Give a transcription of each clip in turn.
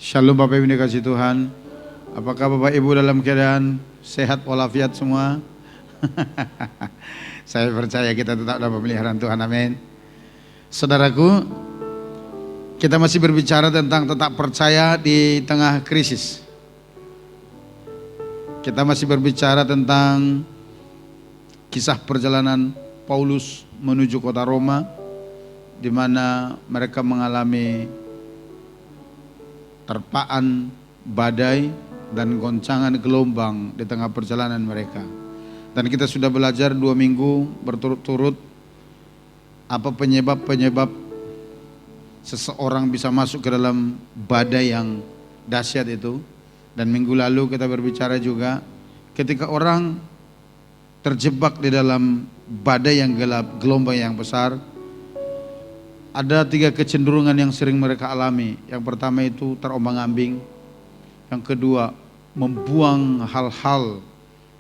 Shalom Bapak Ibu dikasih Tuhan. Apakah Bapak Ibu dalam keadaan sehat walafiat semua? Saya percaya kita tetap dalam pemeliharaan Tuhan, amin. Saudaraku, kita masih berbicara tentang tetap percaya di tengah krisis. Kita masih berbicara tentang kisah perjalanan Paulus menuju kota Roma, di mana mereka mengalami terpaan badai dan goncangan gelombang di tengah perjalanan mereka. Dan kita sudah belajar 2 minggu berturut-turut apa penyebab-penyebab seseorang bisa masuk ke dalam badai yang dahsyat itu. Dan minggu lalu kita berbicara juga ketika orang terjebak di dalam badai yang gelap, gelombang yang besar, ada 3 kecenderungan yang sering mereka alami. Yang pertama itu terombang-ambing. Yang kedua, membuang hal-hal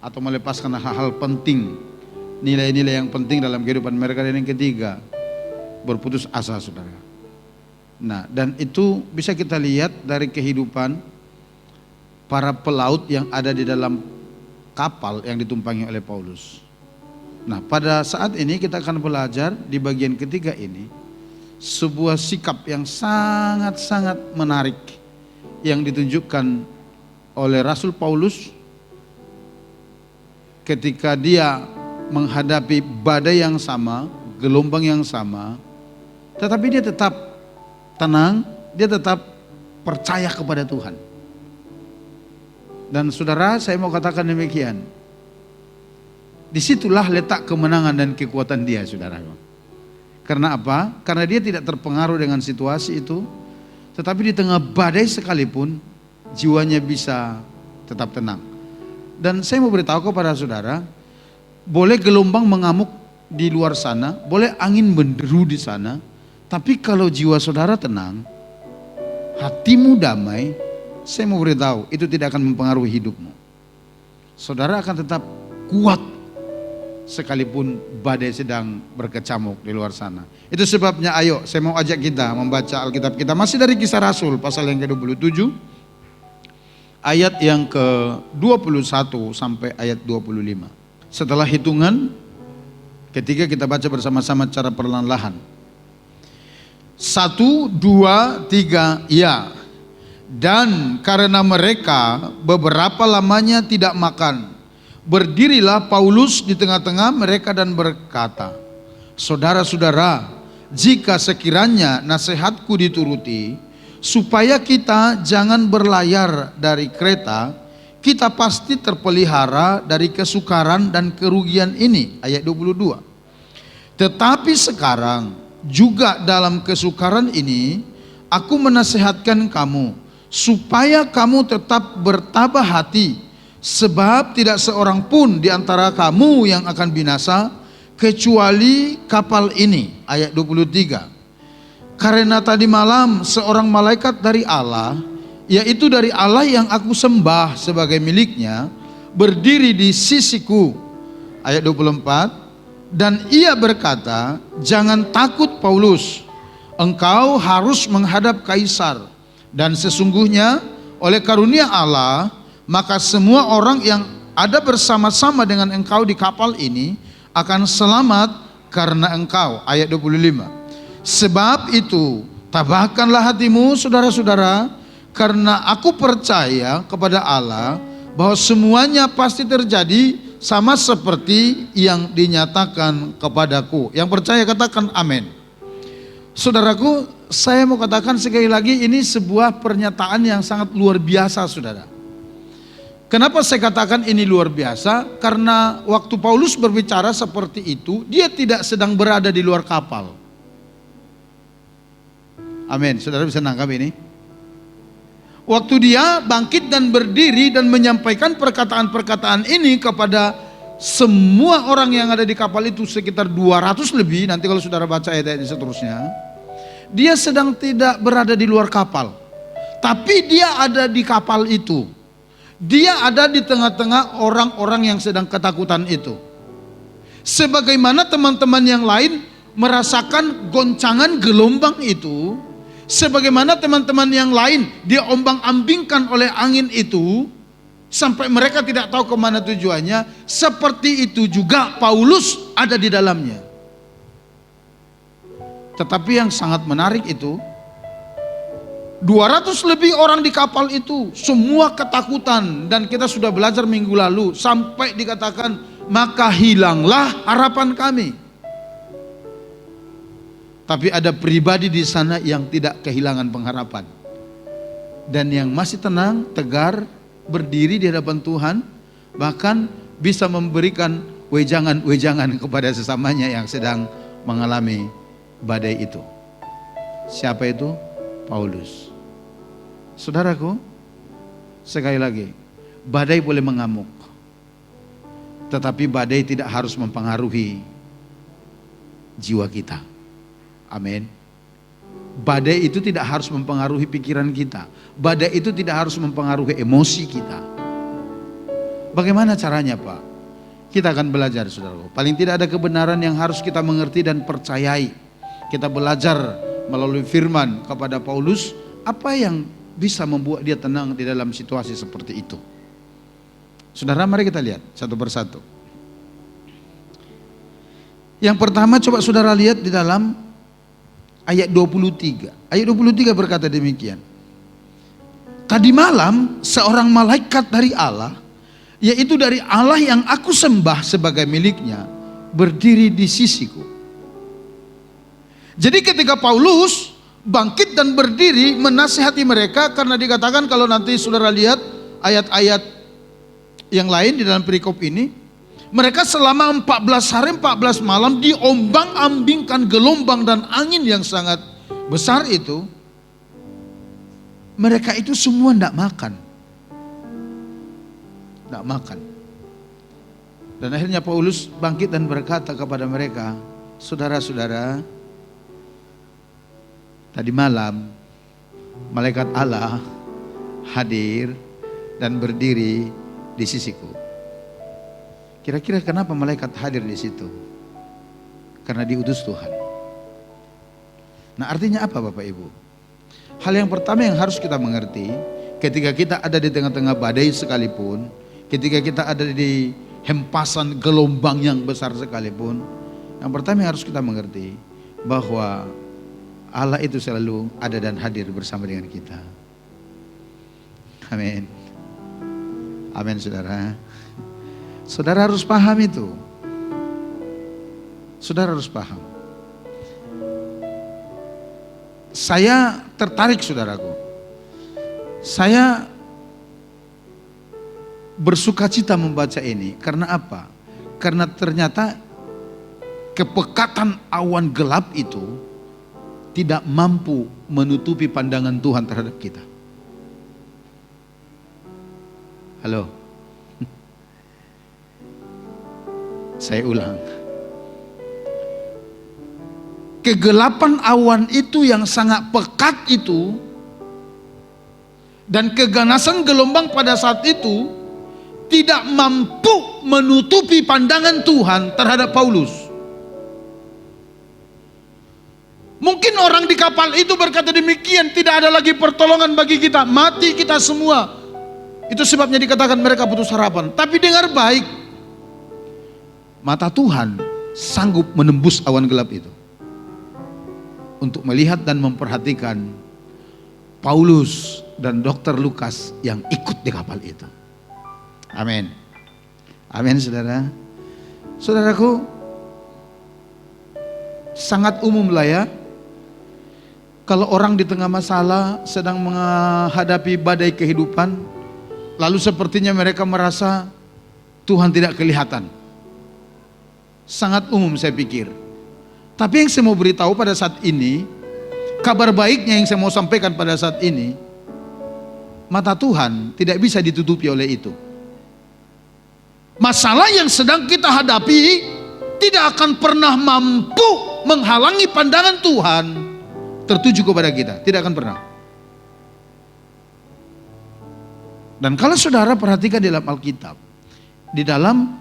atau melepaskan hal-hal penting, nilai-nilai yang penting dalam kehidupan mereka. Dan yang ketiga, berputus asa, saudara. Nah, dan itu bisa kita lihat dari kehidupan para pelaut yang ada di dalam kapal yang ditumpangi oleh Paulus. Nah, pada saat ini kita akan belajar di bagian ketiga ini sebuah sikap yang sangat-sangat menarik yang ditunjukkan oleh Rasul Paulus ketika dia menghadapi badai yang sama, gelombang yang sama, tetapi dia tetap tenang, dia tetap percaya kepada Tuhan. Dan saudara, saya mau katakan demikian, disitulah letak kemenangan dan kekuatan dia, saudara. Karena apa? Karena dia tidak terpengaruh dengan situasi itu, tetapi di tengah badai sekalipun jiwanya bisa tetap tenang. Dan saya mau beritahu kepada saudara, boleh gelombang mengamuk di luar sana, boleh angin menderu di sana, tapi kalau jiwa saudara tenang, hatimu damai, saya mau beritahu, itu tidak akan mempengaruhi hidupmu. Saudara akan tetap kuat sekalipun badai sedang berkecamuk di luar sana. Itu sebabnya ayo saya mau ajak kita membaca Alkitab kita masih dari Kisah Rasul pasal yang ke-27 ayat yang ke-21 sampai ayat 25. Setelah hitungan ketiga kita baca bersama-sama cara perlahan-lahan. 1, 2, 3, ya. Dan karena mereka beberapa lamanya tidak makan, berdirilah Paulus di tengah-tengah mereka dan berkata, saudara-saudara, jika sekiranya nasihatku dituruti, supaya kita jangan berlayar dari Kreta, kita pasti terpelihara dari kesukaran dan kerugian ini. Ayat 22. Tetapi sekarang juga dalam kesukaran ini, aku menasihatkan kamu, supaya kamu tetap bertabah hati, sebab tidak seorang pun di antara kamu yang akan binasa, kecuali kapal ini. Ayat 23. Karena tadi malam seorang malaikat dari Allah, yaitu dari Allah yang aku sembah sebagai miliknya, berdiri di sisiku. Ayat 24. Dan ia berkata, jangan takut Paulus, engkau harus menghadap Kaisar. Dan sesungguhnya oleh karunia Allah, maka semua orang yang ada bersama-sama dengan engkau di kapal ini akan selamat karena engkau. Ayat 25. Sebab itu tabahkanlah hatimu, saudara-saudara, karena aku percaya kepada Allah bahwa semuanya pasti terjadi sama seperti yang dinyatakan kepadaku. Yang percaya katakan amin. Saudaraku, saya mau katakan sekali lagi, ini sebuah pernyataan yang sangat luar biasa, saudara. Kenapa saya katakan ini luar biasa? Karena waktu Paulus berbicara seperti itu, dia tidak sedang berada di luar kapal. Amin, saudara bisa nangkap ini? Waktu dia bangkit dan berdiri dan menyampaikan perkataan-perkataan ini kepada semua orang yang ada di kapal itu, sekitar 200 lebih, nanti kalau saudara baca ayat-ayat seterusnya, dia sedang tidak berada di luar kapal, tapi dia ada di kapal itu. Dia ada di tengah-tengah orang-orang yang sedang ketakutan itu. Sebagaimana teman-teman yang lain merasakan goncangan gelombang itu, Sebagaimana teman-teman yang lain diombang-ambingkan oleh angin itu, sampai mereka tidak tahu kemana tujuannya, seperti itu juga Paulus ada di dalamnya. Tetapi yang sangat menarik itu, 200 lebih orang di kapal itu, semua ketakutan. Dan kita sudah belajar minggu lalu, sampai dikatakan, maka hilanglah harapan kami. Tapi ada pribadi di sana yang tidak kehilangan pengharapan. Dan yang masih tenang, tegar, berdiri di hadapan Tuhan, bahkan bisa memberikan wejangan-wejangan kepada sesamanya yang sedang mengalami badai itu. Siapa itu? Paulus. Saudaraku, sekali lagi, badai boleh mengamuk, tetapi badai tidak harus mempengaruhi jiwa kita. Amin. Badai itu tidak harus mempengaruhi pikiran kita. Badai itu tidak harus mempengaruhi emosi kita. Bagaimana caranya, Pak? Kita akan belajar, saudaraku. Paling tidak ada kebenaran yang harus kita mengerti dan percayai. Kita belajar melalui firman kepada Paulus, apa yang bisa membuat dia tenang di dalam situasi seperti itu. Saudara, mari kita lihat satu persatu. Yang pertama, coba saudara lihat di dalam ayat 23. Ayat 23 berkata demikian. Tadi malam seorang malaikat dari Allah, yaitu dari Allah yang aku sembah sebagai miliknya, berdiri di sisiku. Jadi ketika Paulus bangkit dan berdiri menasihati mereka, karena dikatakan kalau nanti saudara lihat ayat-ayat yang lain di dalam perikop ini, mereka selama 14 hari 14 malam diombang-ambingkan gelombang dan angin yang sangat besar itu. Mereka itu semua tidak makan. Tidak makan. Dan akhirnya Paulus bangkit dan berkata kepada mereka, saudara-saudara, tadi malam malaikat Allah hadir dan berdiri di sisiku. Kira-kira kenapa malaikat hadir di situ? Karena diutus Tuhan. Nah, artinya apa Bapak Ibu? Hal yang pertama yang harus kita mengerti, ketika kita ada di tengah-tengah badai sekalipun, ketika kita ada di hempasan gelombang yang besar sekalipun, yang pertama yang harus kita mengerti bahwa Allah itu selalu ada dan hadir bersama dengan kita. Amin. Amin, saudara. Saudara harus paham itu. Saudara harus paham. Saya tertarik, saudaraku. Saya bersuka cita membaca ini. Karena apa? Karena ternyata kepekatan awan gelap itu tidak mampu menutupi pandangan Tuhan terhadap kita. Halo. Saya ulang. Kegelapan awan itu yang sangat pekat itu, dan keganasan gelombang pada saat itu tidak mampu menutupi pandangan Tuhan terhadap Paulus. Mungkin orang di kapal itu berkata demikian, tidak ada lagi pertolongan bagi kita, mati kita semua. Itu sebabnya dikatakan mereka putus harapan. Tapi dengar baik, mata Tuhan sanggup menembus awan gelap itu untuk melihat dan memperhatikan Paulus dan Dr. Lukas yang ikut di kapal itu. Amin. Amin, saudara. Saudaraku, sangat umum lah ya, kalau orang di tengah masalah sedang menghadapi badai kehidupan, lalu sepertinya mereka merasa Tuhan tidak kelihatan. Sangat umum saya pikir. Tapi yang saya mau beritahu pada saat ini, kabar baiknya yang saya mau sampaikan pada saat ini, mata Tuhan tidak bisa ditutupi oleh itu. Masalah yang sedang kita hadapi tidak akan pernah mampu menghalangi pandangan Tuhan tertuju kepada kita. Tidak akan pernah. Dan kalau saudara perhatikan di dalam Alkitab, di dalam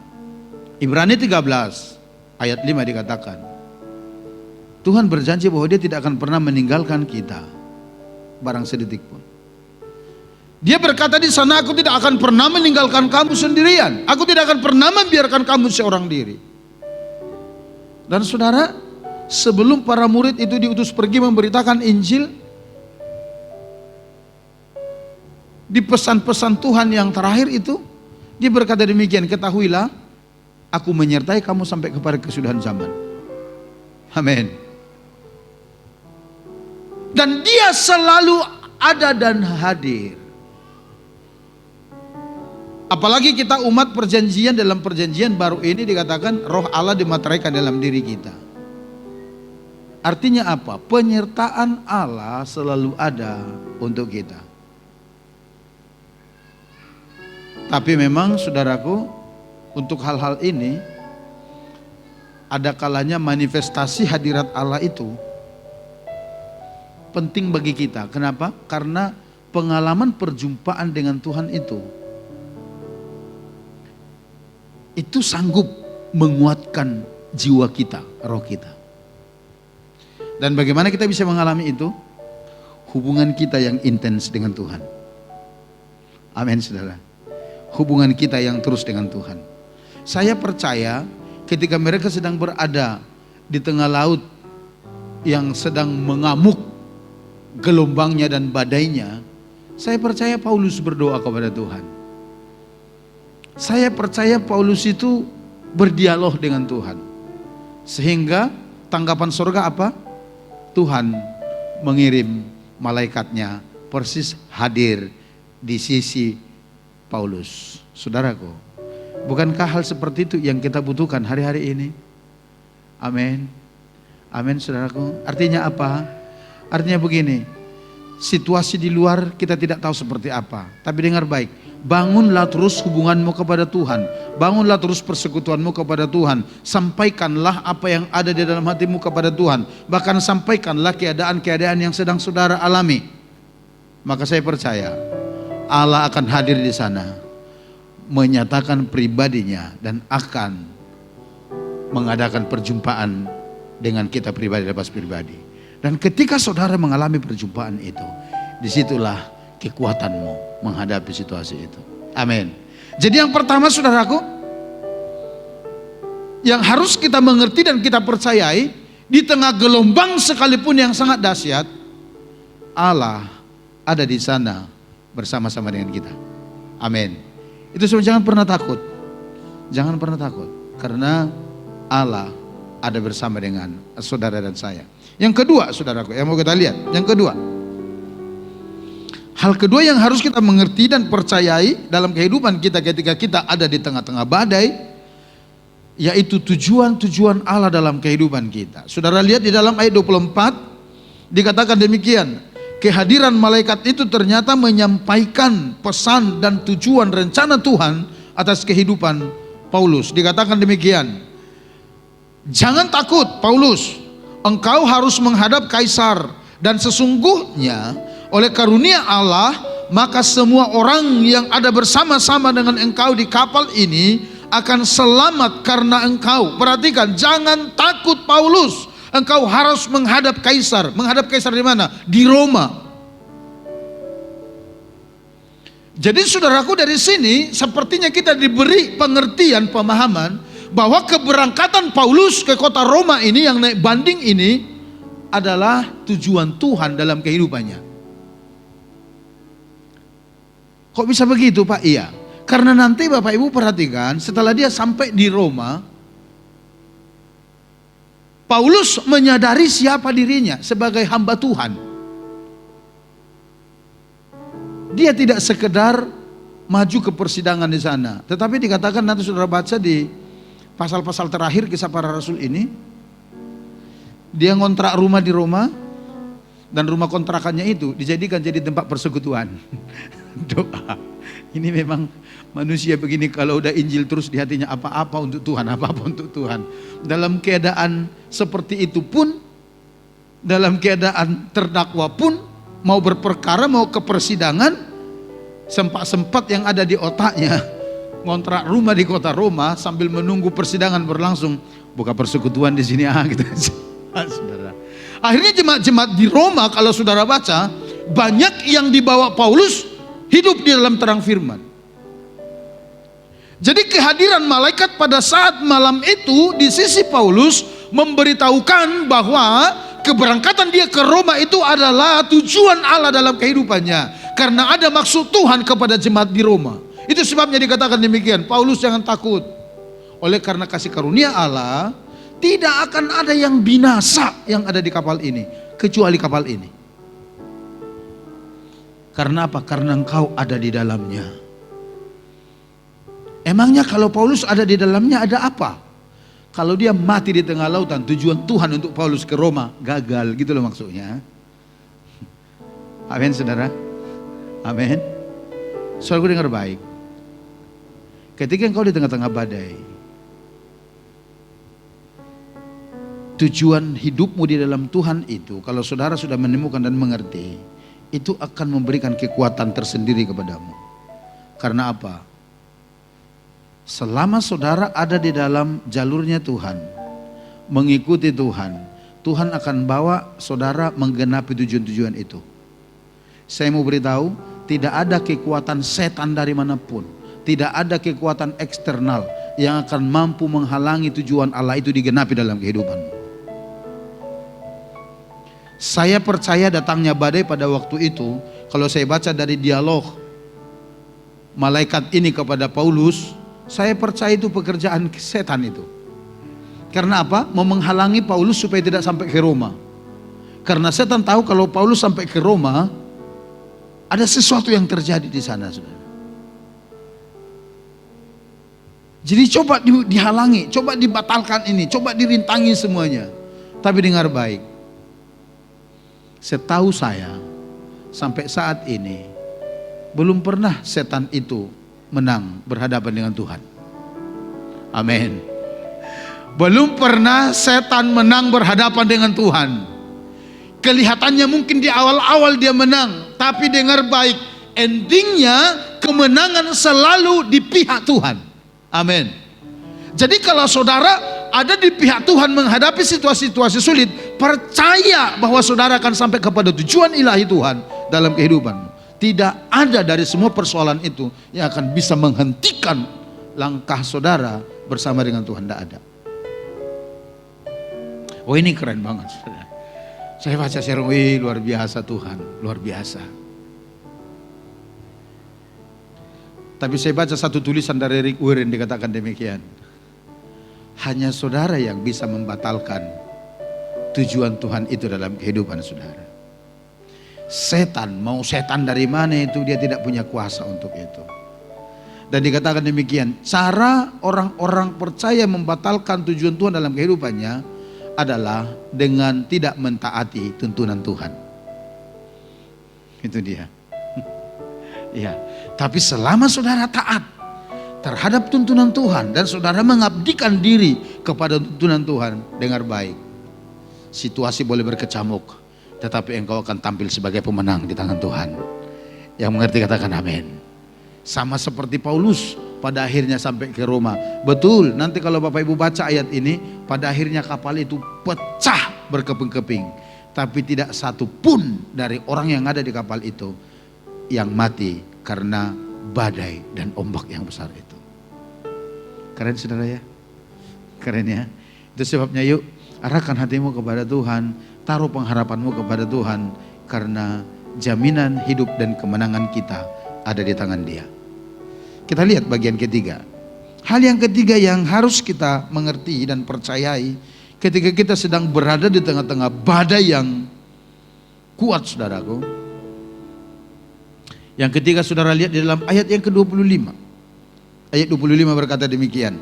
Ibrani 13 ayat 5 dikatakan, Tuhan berjanji bahwa Dia tidak akan pernah meninggalkan kita barang sedetik pun. Dia berkata di sana, aku tidak akan pernah meninggalkan kamu sendirian. Aku tidak akan pernah membiarkan kamu seorang diri. Dan saudara, sebelum para murid itu diutus pergi memberitakan Injil, di pesan-pesan Tuhan yang terakhir itu, dia berkata demikian, ketahuilah, aku menyertai kamu sampai kepada kesudahan zaman. Amin. Dan dia selalu ada dan hadir. Apalagi kita umat perjanjian, dalam perjanjian baru ini dikatakan roh Allah dimateraikan dalam diri kita. Artinya apa? Penyertaan Allah selalu ada untuk kita. Tapi memang saudaraku, untuk hal-hal ini ada kalanya manifestasi hadirat Allah itu penting bagi kita. Kenapa? Karena pengalaman perjumpaan dengan Tuhan itu sanggup menguatkan jiwa kita, roh kita. Dan bagaimana kita bisa mengalami itu? Hubungan kita yang intens dengan Tuhan. Amin, saudara. Hubungan kita yang terus dengan Tuhan. Saya percaya ketika mereka sedang berada di tengah laut yang sedang mengamuk gelombangnya dan badainya, saya percaya Paulus berdoa kepada Tuhan. Saya percaya Paulus itu berdialog dengan Tuhan. Sehingga tanggapan surga apa? Tuhan mengirim malaikatnya persis hadir di sisi Paulus. Saudaraku, bukankah hal seperti itu yang kita butuhkan hari-hari ini? Amin. Amin, saudaraku. Artinya apa? Artinya begini, situasi di luar kita tidak tahu seperti apa. Tapi dengar baik, bangunlah terus hubunganmu kepada Tuhan. Bangunlah terus persekutuanmu kepada Tuhan. Sampaikanlah apa yang ada di dalam hatimu kepada Tuhan. Bahkan sampaikanlah keadaan-keadaan yang sedang saudara alami. Maka saya percaya Allah akan hadir di sana, menyatakan pribadinya dan akan mengadakan perjumpaan dengan kita pribadi lepas pribadi. Dan ketika saudara mengalami perjumpaan itu, disitulah kekuatanmu menghadapi situasi itu. Amin. Jadi yang pertama saudaraku, yang harus kita mengerti dan kita percayai, di tengah gelombang sekalipun yang sangat dahsyat, Allah ada di sana bersama-sama dengan kita. Amin. Itu sebab jangan pernah takut. Jangan pernah takut. Karena Allah ada bersama dengan saudara dan saya. Yang kedua saudaraku, yang mau kita lihat. Yang kedua, hal kedua yang harus kita mengerti dan percayai dalam kehidupan kita ketika kita ada di tengah-tengah badai, yaitu tujuan-tujuan Allah dalam kehidupan kita. Saudara lihat di dalam ayat 24, dikatakan demikian, kehadiran malaikat itu ternyata menyampaikan pesan dan tujuan rencana Tuhan atas kehidupan Paulus. Dikatakan demikian, jangan takut Paulus, engkau harus menghadap kaisar, dan sesungguhnya oleh karunia Allah maka semua orang yang ada bersama-sama dengan engkau di kapal ini akan selamat karena engkau. Perhatikan, jangan takut Paulus, engkau harus menghadap kaisar. Menghadap kaisar di mana? Di Roma. Jadi saudaraku, dari sini sepertinya kita diberi pengertian, pemahaman bahwa keberangkatan Paulus ke kota Roma ini yang naik banding ini adalah tujuan Tuhan dalam kehidupannya. Kok bisa begitu Pak? Iya, karena nanti Bapak Ibu perhatikan, setelah dia sampai di Roma, Paulus menyadari siapa dirinya sebagai hamba Tuhan. Dia tidak sekedar maju ke persidangan di sana, tetapi dikatakan, nanti saudara baca di pasal-pasal terakhir kisah para rasul ini, dia ngontrak rumah di Roma, dan rumah kontrakannya itu dijadikan jadi tempat persekutuan. Doa. Ini memang manusia begini, kalau udah Injil terus di hatinya, apa-apa untuk Tuhan, apa-apa untuk Tuhan. Dalam keadaan seperti itu pun, dalam keadaan terdakwa pun, mau berperkara, mau ke persidangan, sempat-sempat yang ada di otaknya ngontrak rumah di kota Roma sambil menunggu persidangan berlangsung. Buka persekutuan di sini gitu. Saudara. Akhirnya jemaat-jemaat di Roma, kalau saudara baca, banyak yang dibawa Paulus hidup di dalam terang firman. Jadi kehadiran malaikat pada saat malam itu di sisi Paulus memberitahukan bahwa keberangkatan dia ke Roma itu adalah tujuan Allah dalam kehidupannya, karena ada maksud Tuhan kepada jemaat di Roma. Itu sebabnya dikatakan demikian, Paulus jangan takut, oleh karena kasih karunia Allah tidak akan ada yang binasa yang ada di kapal ini kecuali kapal ini. Karena apa? Karena engkau ada di dalamnya. Emangnya kalau Paulus ada di dalamnya ada apa? Kalau dia mati di tengah lautan, tujuan Tuhan untuk Paulus ke Roma gagal, gitu loh maksudnya. Amin saudara. Amin. Soalnya gue dengar baik. Ketika engkau di tengah-tengah badai, tujuan hidupmu di dalam Tuhan itu, kalau saudara sudah menemukan dan mengerti, itu akan memberikan kekuatan tersendiri kepadamu. Karena apa? Selama saudara ada di dalam jalurnya Tuhan, mengikuti Tuhan, Tuhan akan bawa saudara menggenapi tujuan-tujuan itu. Saya mau beritahu, tidak ada kekuatan setan dari manapun, tidak ada kekuatan eksternal yang akan mampu menghalangi tujuan Allah itu digenapi dalam kehidupanmu. Saya percaya datangnya badai pada waktu itu, kalau saya baca dari dialog malaikat ini kepada Paulus, saya percaya itu pekerjaan setan itu. Karena apa? Mau menghalangi Paulus supaya tidak sampai ke Roma. Karena setan tahu kalau Paulus sampai ke Roma, ada sesuatu yang terjadi di sana, saudara. Jadi coba dihalangi, coba dibatalkan ini, coba dirintangi semuanya. Tapi dengar baik, setahu saya sampai saat ini belum pernah setan itu menang berhadapan dengan Tuhan. Amin. Belum pernah setan menang berhadapan dengan Tuhan. Kelihatannya mungkin di awal-awal dia menang, tapi dengar baik, endingnya kemenangan selalu di pihak Tuhan. Amin. Jadi kalau saudara ada di pihak Tuhan menghadapi situasi-situasi sulit, percaya bahwa saudara akan sampai kepada tujuan ilahi Tuhan dalam kehidupanmu. Tidak ada dari semua persoalan itu yang akan bisa menghentikan langkah saudara bersama dengan Tuhan. Tidak ada. Oh, ini keren banget, saudara. Saya baca share, wih luar biasa Tuhan, luar biasa. Tapi saya baca satu tulisan dari Rick Warren dikatakan demikian. Hanya saudara yang bisa membatalkan tujuan Tuhan itu dalam kehidupan saudara. Setan, mau setan dari mana itu, dia tidak punya kuasa untuk itu. Dan dikatakan demikian, cara orang-orang percaya membatalkan tujuan Tuhan dalam kehidupannya adalah dengan tidak mentaati tuntunan Tuhan. Itu dia. Ya, tapi selama saudara taat terhadap tuntunan Tuhan dan saudara mengabdikan diri kepada tuntunan Tuhan, dengar baik, situasi boleh berkecamuk, tetapi engkau akan tampil sebagai pemenang di tangan Tuhan. Yang mengerti katakan amin. Sama seperti Paulus pada akhirnya sampai ke Roma. Betul, nanti kalau Bapak Ibu baca ayat ini, pada akhirnya kapal itu pecah berkeping-keping. Tapi tidak satu pun dari orang yang ada di kapal itu yang mati karena badai dan ombak yang besar itu. Keren saudara ya? Keren ya? Itu sebabnya yuk, arahkan hatimu kepada Tuhan, taruh pengharapanmu kepada Tuhan, karena jaminan hidup dan kemenangan kita ada di tangan Dia. Kita lihat bagian ketiga. Hal yang ketiga yang harus kita mengerti dan percayai ketika kita sedang berada di tengah-tengah badai yang kuat, saudaraku. Yang ketiga saudara lihat di dalam ayat yang ke-25. Ayat 25 berkata demikian.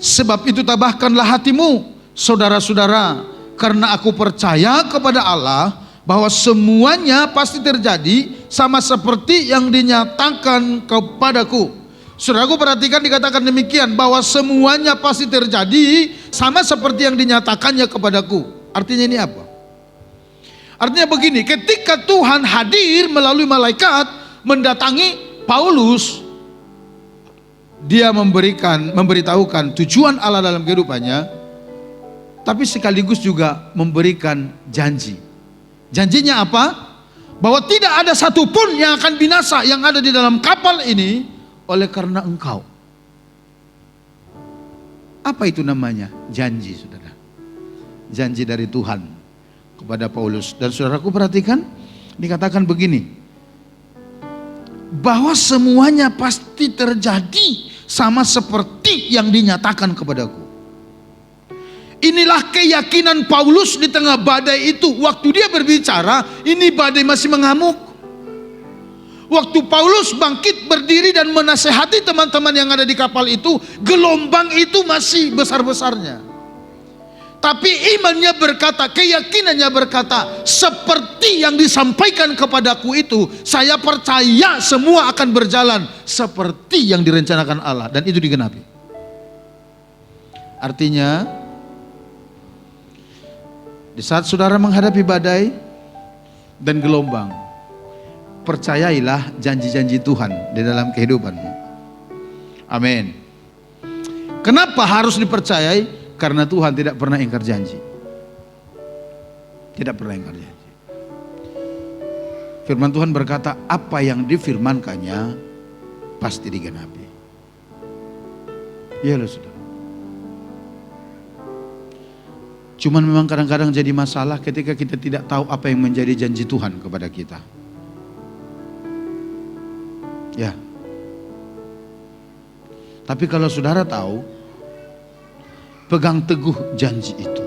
Sebab itu tabahkanlah hatimu, saudara-saudara, karena aku percaya kepada Allah bahwa semuanya pasti terjadi sama seperti yang dinyatakan kepadaku. Saudaraku perhatikan, dikatakan demikian bahwa semuanya pasti terjadi sama seperti yang dinyatakannya kepadaku. Artinya ini apa? Artinya begini, ketika Tuhan hadir melalui malaikat mendatangi Paulus, dia memberitahukan tujuan Allah dalam kehidupannya, tapi sekaligus juga memberikan janji. Janjinya apa? bahwa tidak ada satupun yang akan binasa yang ada di dalam kapal ini oleh karena engkau. Apa itu namanya? Janji, saudara. Janji dari Tuhan kepada Paulus. Dan saudaraku perhatikan, dikatakan begini, bahwa semuanya pasti terjadi sama seperti yang dinyatakan kepadaku. Inilah keyakinan Paulus di tengah badai itu. Waktu dia berbicara, ini badai masih mengamuk. Waktu Paulus bangkit berdiri dan menasehati teman-teman yang ada di kapal itu, gelombang itu masih besar-besarnya. Tapi imannya berkata, keyakinannya berkata, seperti yang disampaikan kepadaku itu, saya percaya semua akan berjalan seperti yang direncanakan Allah. Dan itu digenapi. Artinya, di saat saudara menghadapi badai dan gelombang, percayailah janji-janji Tuhan di dalam kehidupanmu. Amin. Kenapa harus dipercayai? Karena Tuhan tidak pernah ingkar janji. Tidak pernah ingkar janji. Firman Tuhan berkata, apa yang difirmankannya pasti digenapi. Ya loh saudara. Cuman memang kadang-kadang jadi masalah ketika kita tidak tahu apa yang menjadi janji Tuhan kepada kita. Ya. Tapi kalau saudara tahu, pegang teguh janji itu.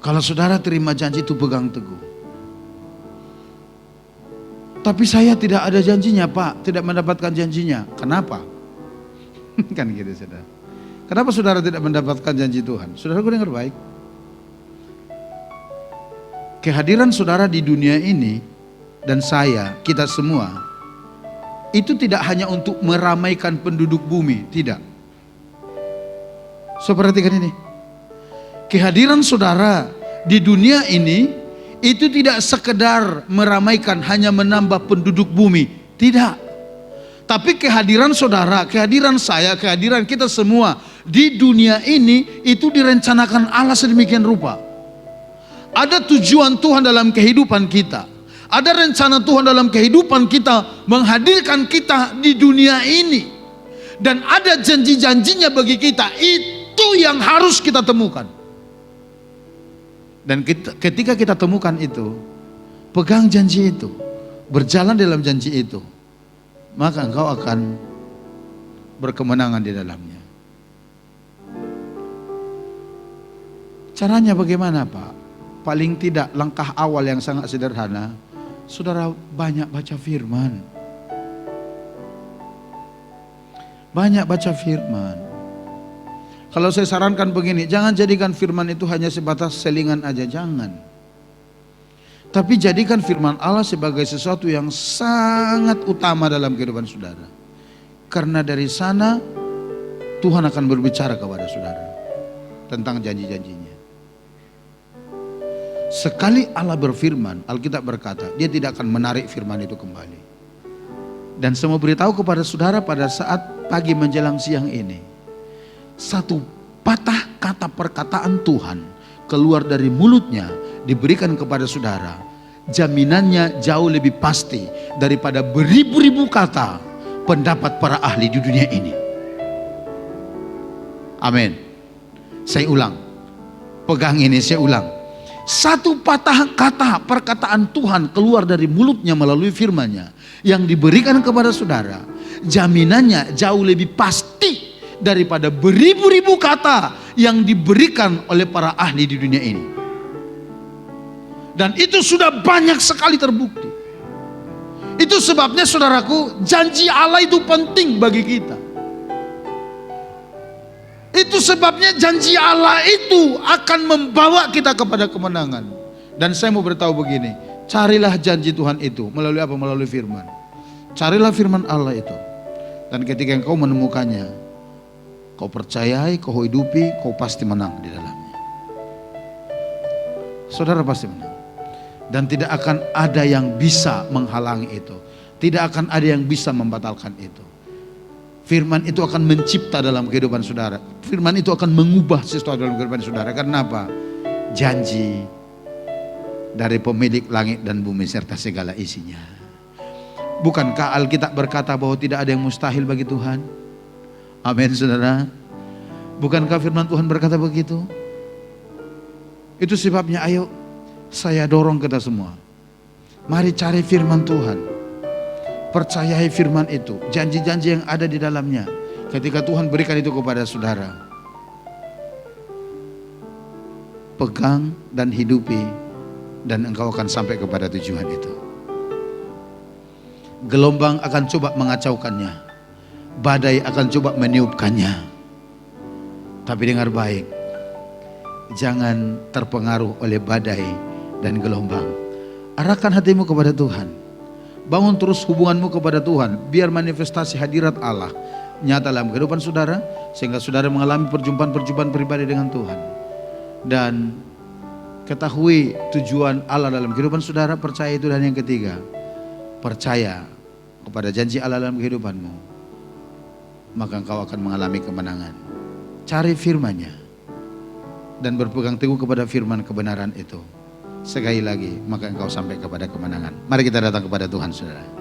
Kalau saudara terima janji itu, pegang teguh. Tapi saya tidak ada janjinya, Pak, tidak mendapatkan janjinya. Kenapa? Kan gitu, saudara. Kenapa saudara tidak mendapatkan janji Tuhan? Saudara, gue dengar baik. Kehadiran saudara di dunia ini dan saya, kita semua, itu tidak hanya untuk meramaikan penduduk bumi, tidak. So, perhatikan ini. Kehadiran saudara di dunia ini itu tidak sekedar meramaikan, hanya menambah penduduk bumi, tidak. Tapi kehadiran saudara, kehadiran saya, kehadiran kita semua di dunia ini itu direncanakan Allah sedemikian rupa. Ada tujuan Tuhan dalam kehidupan kita. Ada rencana Tuhan dalam kehidupan kita menghadirkan kita di dunia ini. Dan ada janji-janjinya bagi kita. Itu yang harus kita temukan. Dan ketika kita temukan itu, pegang janji itu, berjalan dalam janji itu, maka engkau akan berkemenangan di dalamnya. Caranya bagaimana, Pak? Paling tidak langkah awal yang sangat sederhana, saudara banyak baca firman. Banyak baca firman. Kalau saya sarankan begini, jangan jadikan firman itu hanya sebatas selingan aja, jangan. Tapi jadikan firman Allah sebagai sesuatu yang sangat utama dalam kehidupan saudara. Karena dari sana Tuhan akan berbicara kepada saudara tentang janji-janjinya. Sekali Allah berfirman, Alkitab berkata, dia tidak akan menarik firman itu kembali. Dan saya mau beritahu kepada saudara pada saat pagi menjelang siang ini, satu patah kata perkataan Tuhan keluar dari mulutnya diberikan kepada saudara, jaminannya jauh lebih pasti daripada beribu-ribu kata pendapat para ahli di dunia ini. Amin. Saya ulang, pegang ini, saya ulang. Satu patah kata perkataan Tuhan keluar dari mulutnya melalui firman-Nya yang diberikan kepada saudara, jaminannya jauh lebih pasti daripada beribu-ribu kata yang diberikan oleh para ahli di dunia ini. Dan itu sudah banyak sekali terbukti. Itu sebabnya saudaraku, janji Allah itu penting bagi kita. Itu sebabnya janji Allah itu akan membawa kita kepada kemenangan. Dan saya mau beritahu begini, carilah janji Tuhan itu melalui apa? Melalui firman. Carilah firman Allah itu. Dan ketika engkau menemukannya, kau percayai, kau hidupi, kau pasti menang di dalamnya. Saudara pasti menang. Dan tidak akan ada yang bisa menghalangi itu. Tidak akan ada yang bisa membatalkan itu. Firman itu akan mencipta dalam kehidupan saudara. Firman itu akan mengubah sesuatu dalam kehidupan saudara. Karena apa? Janji dari pemilik langit dan bumi serta segala isinya. Bukankah Alkitab berkata bahwa tidak ada yang mustahil bagi Tuhan? Amin, saudara. Bukankah firman Tuhan berkata begitu? Itu sebabnya ayo saya dorong kita semua. Mari cari firman Tuhan. Percayai firman itu, janji-janji yang ada di dalamnya. Ketika Tuhan berikan itu kepada saudara, pegang dan hidupi, dan engkau akan sampai kepada tujuan itu. Gelombang akan coba mengacaukannya, badai akan coba meniupkannya. Tapi dengar baik, jangan terpengaruh oleh badai dan gelombang. Arahkan hatimu kepada Tuhan. Bangun terus hubunganmu kepada Tuhan. Biar manifestasi hadirat Allah nyata dalam kehidupan saudara, sehingga saudara mengalami perjumpaan-perjumpaan pribadi dengan Tuhan. Dan ketahui tujuan Allah dalam kehidupan saudara, percaya itu. Dan yang ketiga, percaya kepada janji Allah dalam kehidupanmu, maka engkau akan mengalami kemenangan. Cari firman-Nya dan berpegang teguh kepada firman kebenaran itu. Sekali lagi, maka engkau sampai kepada kemenangan. Mari kita datang kepada Tuhan, saudara.